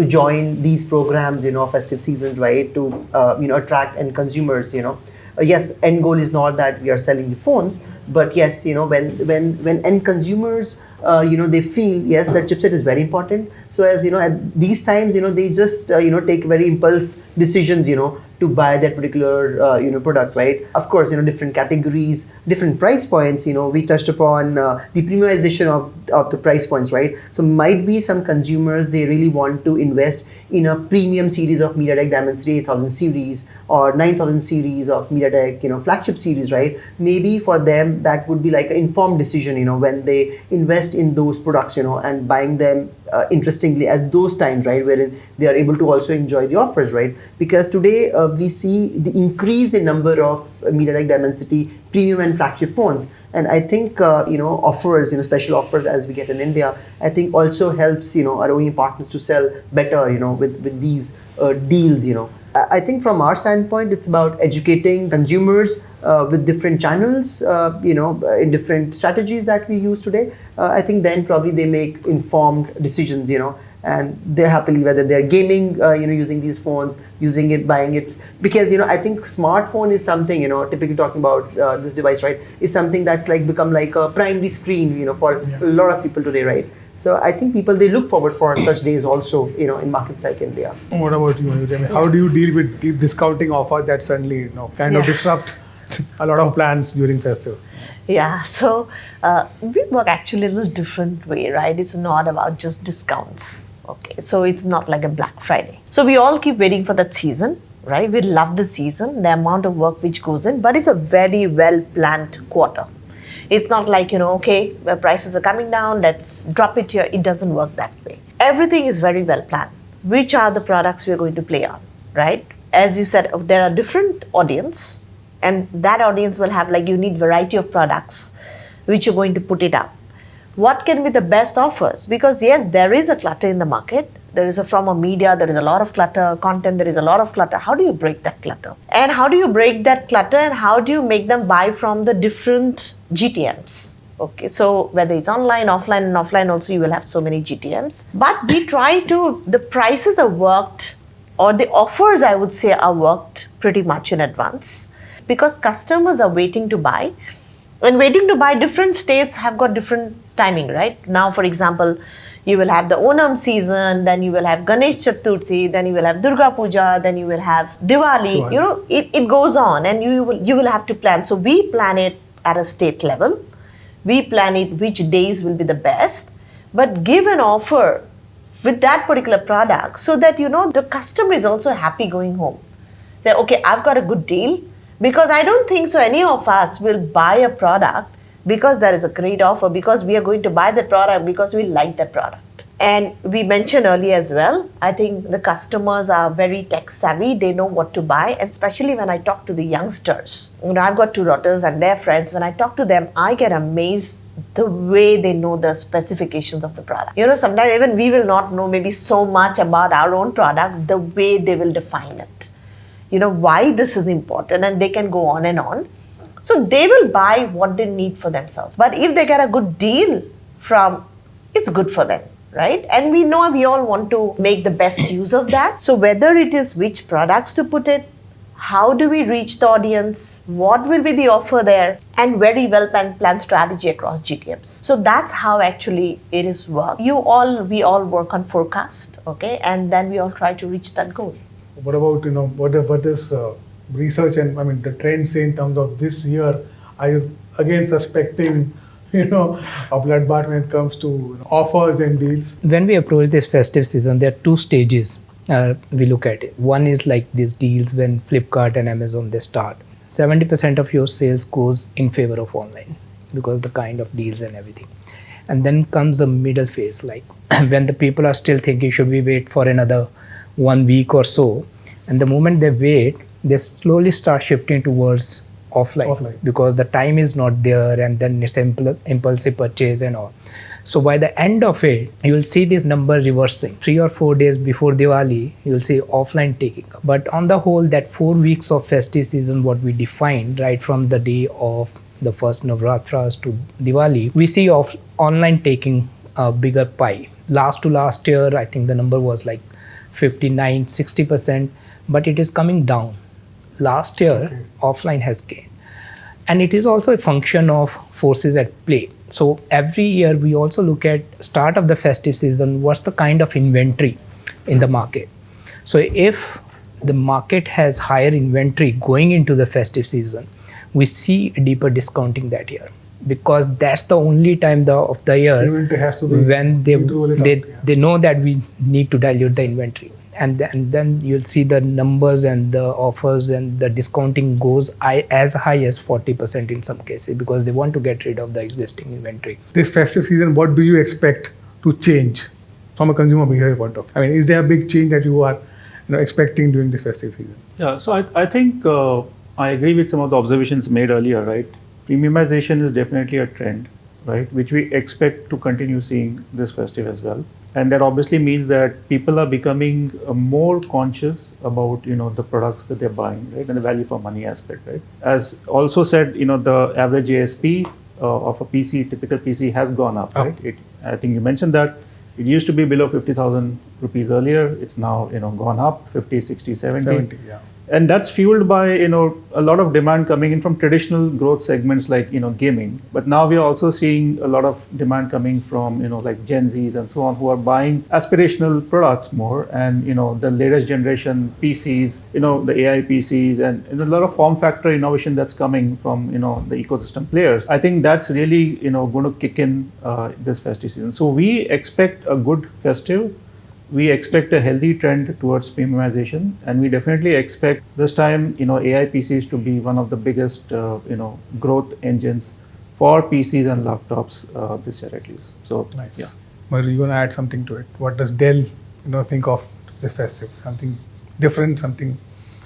join these programs, festive season, right, to attract end consumers, Yes, end goal is not that we are selling the phones, but yes, when end consumers, they feel, yes, that chipset is very important. So as, at these times, they just, take very impulse decisions, to buy that particular, product, right? Of course, different categories, different price points, we touched upon the premiumization of the price points, right? So might be some consumers, they really want to invest in a premium series of MediaTek Dimensity 8000 series or 9000 series of MediaTek, flagship series, right? Maybe for them, that would be like an informed decision, when they invest in those products, and buying them interestingly at those times, right, wherein they are able to also enjoy the offers, right? Because today we see the increase in number of MediaTek Dimensity premium and flagship phones, and I think offers, special offers as we get in India, I think also helps our OEM partners to sell better, with these deals, I think from our standpoint, it's about educating consumers with different channels, in different strategies that we use today. I think then probably they make informed decisions, and they're happily, whether they're gaming, using these phones, using it, buying it, because I think smartphone is something, typically talking about this device, right, is something that's like become like a primary screen, for a lot of people today, right? So I think people, they look forward for such days also, in markets like India. What about you, Mayuri? I mean, how do you deal with deep discounting offers that suddenly, kind of disrupt a lot of plans during festive? Yeah, so we work actually a little different way, right? It's not about just discounts. Okay, so it's not like a Black Friday. So we all keep waiting for that season, right? We love the season, the amount of work which goes in, but it's a very well planned quarter. It's not like, okay, the prices are coming down, let's drop it here. It doesn't work that way. Everything is very well planned. Which are the products we're going to play on, right? As you said, there are different audience, and that audience will have, like, you need variety of products which you're going to put it up. What can be the best offers? Because yes, there is a clutter in the market. There is from a media, there is a lot of clutter, content, there is a lot of clutter. How do you break that clutter? And how do you break that clutter, and how do you make them buy from the different GTMs? Okay, so whether it's online, offline, and offline also, you will have so many GTMs. But we try to, the prices are worked, or the offers, I would say, are worked pretty much in advance, because customers are waiting to buy. And waiting to buy, different states have got different timing, right? Now, for example, you will have the Onam season, then you will have Ganesh Chaturthi, then you will have Durga Puja, then you will have Diwali. It goes on, and you will have to plan. So we plan it at a state level. We plan it which days will be the best, but give an offer with that particular product so that, the customer is also happy going home. Say, okay, I've got a good deal, because I don't think so any of us will buy a product because there is a great offer, because we are going to buy the product because we like the product. And we mentioned earlier as well, I think the customers are very tech savvy. They know what to buy, and especially when I talk to the youngsters. I've got 2 daughters and their friends. When I talk to them, I get amazed the way they know the specifications of the product. Sometimes even we will not know maybe so much about our own product, the way they will define it. Why this is important, and they can go on and on. So they will buy what they need for themselves. But if they get a good deal it's good for them, right? And we know we all want to make the best use of that. So whether it is which products to put it, how do we reach the audience, what will be the offer there, and very well planned strategy across GTMs. So that's how actually it is work. We all work on forecast, okay? And then we all try to reach that goal. What about, what is research and the trends say in terms of this year? Are you again suspecting, a bloodbath when it comes to offers and deals? When we approach this festive season, there are 2 stages we look at it. One is like these deals when Flipkart and Amazon, they start. 70% of your sales goes in favor of online because the kind of deals and everything. And then comes the middle phase, like when the people are still thinking, should we wait for another 1 week or so? And the moment they wait, they slowly start shifting towards offline because the time is not there, and then it's impulsive purchase and all. So by the end of it, you will see this number reversing. 3 or 4 days before Diwali, you will see offline taking up. But on the whole, that 4 weeks of festive season, what we defined, right from the day of the first Navratras to Diwali, we see online taking a bigger pie. Last year, I think the number was like 59-60%, but it is coming down. Last year, offline has gained. And it is also a function of forces at play. So every year we also look at start of the festive season, what's the kind of inventory in the market. So if the market has higher inventory going into the festive season, we see deeper discounting that year, because that's the only time of the year when they know that we need to dilute the inventory. And then you'll see the numbers and the offers and the discounting goes as high as 40% in some cases, because they want to get rid of the existing inventory. This festive season, what do you expect to change from a consumer behavior point of view? Is there a big change that you are expecting during this festive season? Yeah, so I think I agree with some of the observations made earlier, right? Premiumization is definitely a trend, right, which we expect to continue seeing this festive as well. And that obviously means that people are becoming more conscious about, the products that they're buying, right, and the value for money aspect, right. As also said, the average ASP of a PC, typical PC, has gone up, right. I think you mentioned that. It used to be below 50,000 rupees earlier. It's now, gone up 50, 60, 70. 70, yeah. And that's fueled by, a lot of demand coming in from traditional growth segments like, gaming. But now we are also seeing a lot of demand coming from, like Gen Zs and so on, who are buying aspirational products more. And, the latest generation PCs, the AI PCs, and a lot of form factor innovation that's coming from, the ecosystem players. I think that's really, going to kick in this festive season. So we expect a good festive. We expect a healthy trend towards premiumization, and we definitely expect this time, AI PCs to be one of the biggest, growth engines for PCs and laptops this year at least. So, Nice. yeah. Mayuri, you want to add something to it? What does Dell, think of the festive? Something different, something,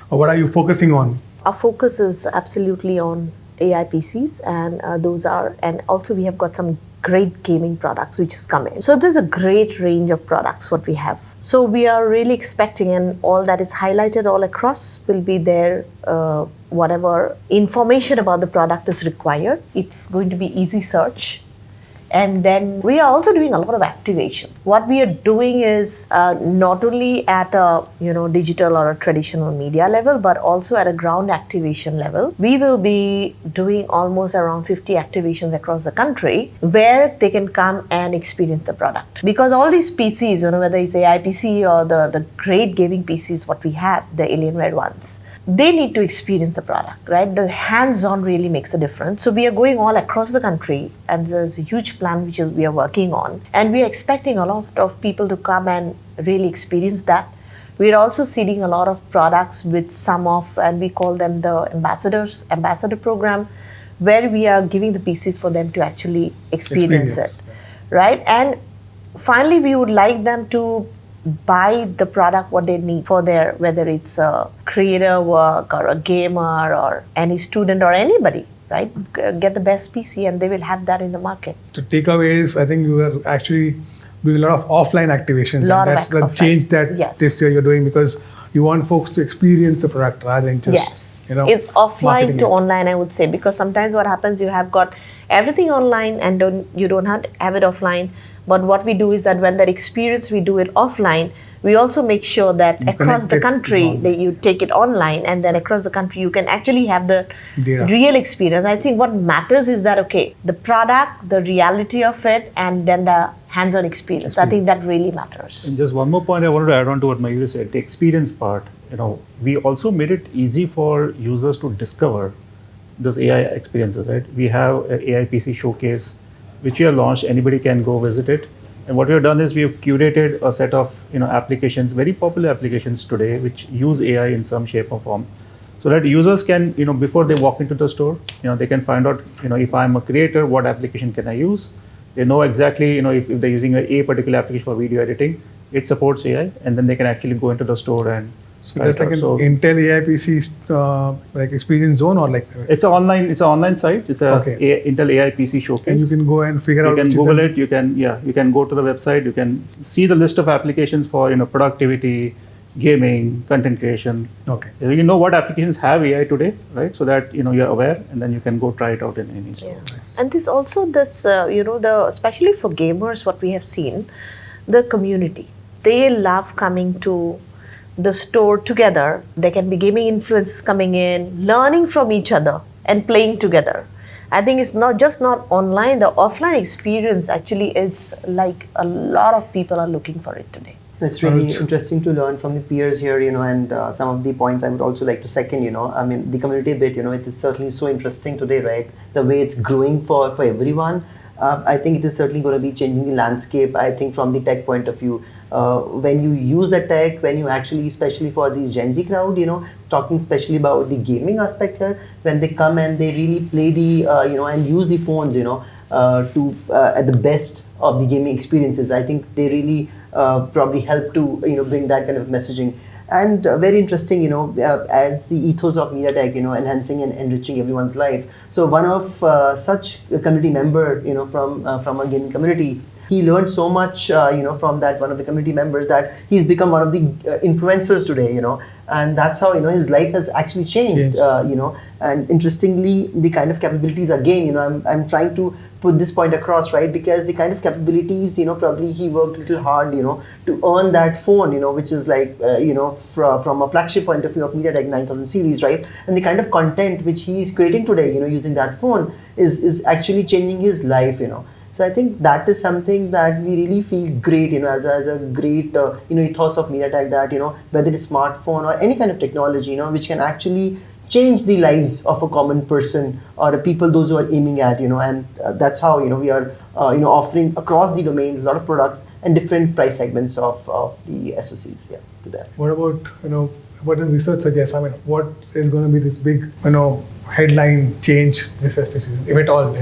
or what are you focusing on? Our focus is absolutely on AI PCs, and those are, and also we have got some great gaming products which is coming. So there's a great range of products what we have. So we are really expecting, and all that is highlighted all across will be there. Whatever information about the product is required, it's going to be easy search. And then we are also doing a lot of activation. What we are doing is not only at a digital or a traditional media level, but also at a ground activation level. We will be doing almost around 50 activations across the country where they can come and experience the product. Because all these PCs, whether it's AI PC or the great gaming PCs what we have, the Alienware ones, they need to experience the product, right? The hands-on really makes a difference. So we are going all across the country, and there's a huge plan which we are working on, and we are expecting a lot of people to come and really experience that. We are also seeding a lot of products with some of, and we call them the ambassador program, where we are giving the pieces for them to actually experience it, right? And finally, we would like them to buy the product what they need for their, whether it's a creator work or a gamer or any student or anybody, right? Get the best PC and they will have that in the market. The takeaways, I think you were actually doing a lot of offline activations. Lot and of that's the offline. change that Yes. this year you're doing, because you want folks to experience the product rather than just, Yes, it's offline marketing to it. online, I would say, because sometimes what happens, you have got everything online and you don't have it offline. But what we do is that when that experience we do it offline, we also make sure that across the country that you take it online, and then across the country you can actually have the Data. real experience. I think what matters is that, okay, the product, the reality of it, and then the hands-on experience. I think that really matters. And just one more point I wanted to add on to what Mayuri said, the experience part. We also made it easy for users to discover those AI experiences, right? We have an AI PC showcase, which we have launched. Anybody can go visit it. And what we have done is we have curated a set of applications, very popular applications today, which use AI in some shape or form, so that users can, before they walk into the store, they can find out, if I'm a creator, what application can I use? They know exactly, if they're using a particular application for video editing, it supports AI, and then they can actually go into the store and. So that's like an Intel AI PC like experience zone, or like It's an online site. It's a Intel AI PC showcase. and you can go and figure out. You can Google it. You can go to the website. You can see the list of applications for productivity, gaming, content creation. Okay. You know what applications have AI today, right? So that you're aware, and then you can go try it out in any store. Yeah. And this also especially for gamers, what we have seen, the community, they love coming to the store together. There can be gaming influencers coming in, learning from each other and playing together. I think it's not online, the offline experience actually, it's like a lot of people are looking for it today. It's really interesting to learn from the peers here, and some of the points I would also like to second, I mean, the community bit, it is certainly so interesting today, right? The way it's growing for everyone. I think it is certainly going to be changing the landscape, I think, from the tech point of view. When you use the tech, when you actually, especially for these Gen Z crowd, talking especially about the gaming aspect here, when they come and they really play the, and use the phones, to at the best of the gaming experiences, I think they really probably help to, bring that kind of messaging. And very interesting, as the ethos of MediaTek, enhancing and enriching everyone's life. So one of such a community member, from our gaming community, He learned so much, from that one of the community members, that he's become one of the influencers today, and that's how, his life has actually changed. And interestingly, the kind of capabilities, again, I'm trying to put this point across, right? Because the kind of capabilities, probably he worked a little hard, to earn that phone, which is like, from a flagship point of view of MediaTek 9000 series, right? And the kind of content which he is creating today, using that phone is actually changing his life, So I think that is something that we really feel great, as a great, ethos of MediaTek, that, whether it's smartphone or any kind of technology, which can actually change the lives of a common person or people, those who are aiming at, and that's how, we are, offering across the domains a lot of products and different price segments of the SoCs, to that. What about, what does research suggest? I mean, what is going to be this big, headline change this festive season, if at all?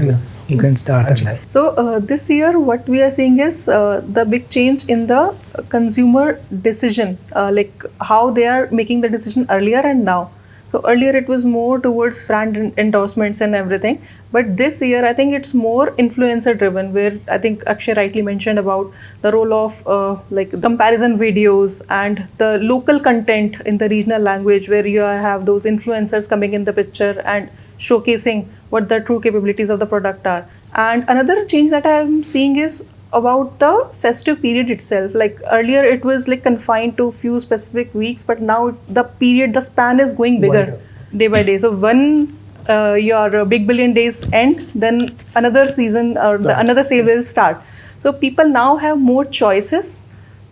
You can start on that. So this year, what we are seeing is the big change in the consumer decision, like how they are making the decision earlier and now. So earlier it was more towards brand endorsements and everything, but this year I think it's more influencer driven, where I think Akshay rightly mentioned about the role of like comparison videos and the local content in the regional language, where you have those influencers coming in the picture and showcasing what the true capabilities of the product are. And another change that I am seeing is about the festive period itself. Like earlier it was like confined to few specific weeks, but now the span is going bigger day by day. So once your big billion days end, then another season or another sale will start. So people now have more choices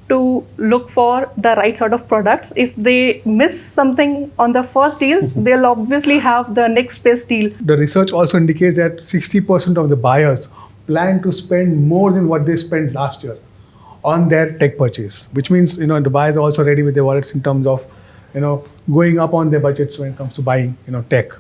to look for the right sort of products. If they miss something on the first deal, they'll obviously have the next best deal. The research also indicates that 60% of the buyers plan to spend more than what they spent last year on their tech purchase, which means, the buyers are also ready with their wallets in terms of, going up on their budgets when it comes to buying, tech.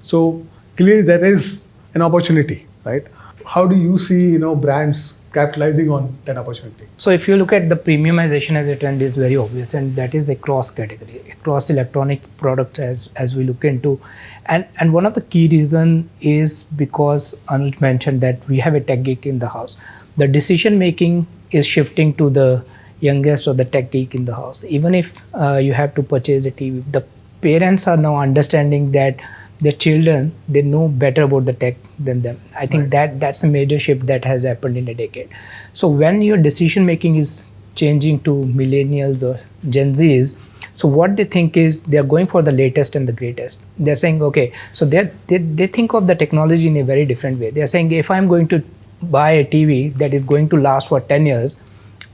So clearly there is an opportunity, right? How do you see, brands capitalizing on that opportunity? So if you look at the premiumization as a trend is very obvious, and that is across category, across electronic products as we look into. And one of the key reason is because Anuj mentioned that we have a tech geek in the house. The decision making is shifting to the youngest or the tech geek in the house. Even if you have to purchase a TV, the parents are now understanding that their children, they know better about the tech than them. I think that's a major shift that has happened in a decade. So when your decision making is changing to millennials or Gen Zs, so what they think is they're going for the latest and the greatest. They're saying, okay, so they think of the technology in a very different way. They're saying, if I'm going to buy a TV that is going to last for 10 years,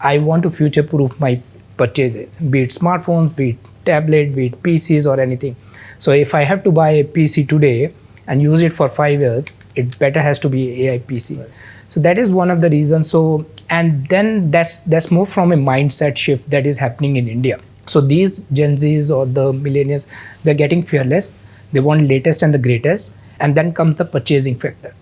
I want to future-proof my purchases, be it smartphones, be it tablet, be it PCs or anything. So if I have to buy a PC today and use it for 5 years, it better has to be AI PC. Right. So that is one of the reasons. So, and then that's more from a mindset shift that is happening in India. So these Gen Zs or the millennials, they're getting fearless. They want latest and the greatest. And then comes the purchasing factor.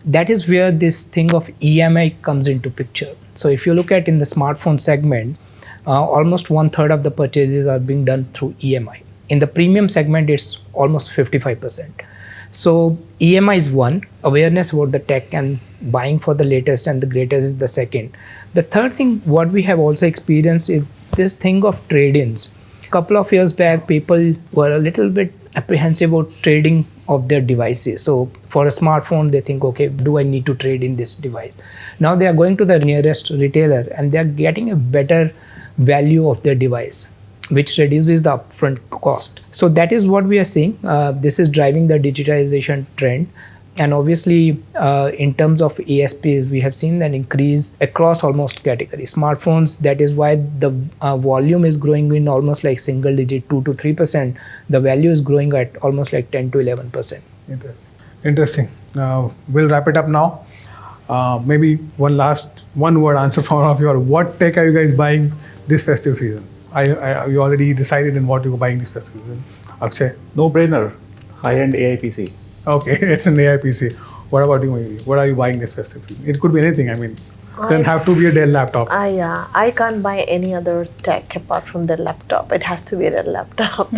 That is where this thing of EMI comes into picture. So if you look at in the smartphone segment, almost 1/3 of the purchases are being done through EMI. In the premium segment, it's almost 55%. So EMI is one, awareness about the tech and buying for the latest and the greatest is the second. The third thing, what we have also experienced is this thing of trade-ins. A couple of years back, people were a little bit apprehensive about trading of their devices. So for a smartphone, they think, okay, do I need to trade in this device? Now they are going to the nearest retailer and they are getting a better value of their device, which reduces the upfront cost. So that is what we are seeing. This is driving the digitization trend. And obviously, in terms of ASPs, we have seen an increase across almost categories. Smartphones, that is why the volume is growing in almost like single digit, 2 to 3%. The value is growing at almost like 10 to 11%. Interesting. We'll wrap it up now. Maybe one word answer from all of you. What tech are you guys buying this festive season? You already decided in what you're buying this festive season? Akshay? No brainer. High-end AI PC. Okay, it's an AI PC. What about you, Mayuri? What are you buying this festive season? It could be anything. I mean, it doesn't have to be a Dell laptop. I can't buy any other tech apart from the laptop. It has to be a Dell laptop.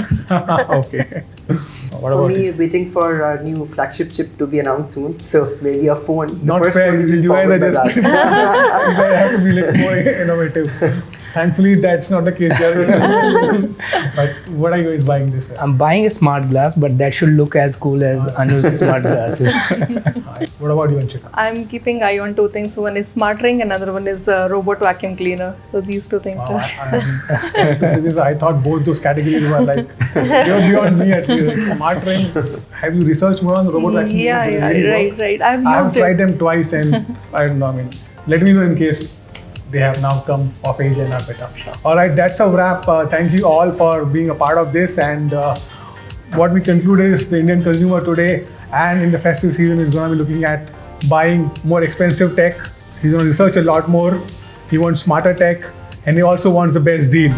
Okay. What For about me, you? waiting for a new flagship chip to be announced soon. So maybe a phone. the Not first fair. phone which will You guys power are by just. that. You guys have to be like more innovative. Thankfully, that's not the case. But what are you guys buying this way? I'm buying a smart glass, but that should look as cool as Anuj's smart glasses. What about you, Anshika? I'm keeping eye on two things. One is smart ring, another one is robot vacuum cleaner. So these two things. Wow, I'm sorry to say this. I thought both those categories were like you're beyond me at least. Like smart ring. Have you researched more on the robot vacuum? Yeah, They yeah, really right, work. right. I've I've used tried it. them twice and I don't know. I mean, let me know in case they have now come of age and are better. All right, that's a wrap. Thank you all for being a part of this. And what we conclude is the Indian consumer today and in the festive season is going to be looking at buying more expensive tech. He's going to research a lot more. He wants smarter tech and he also wants the best deal.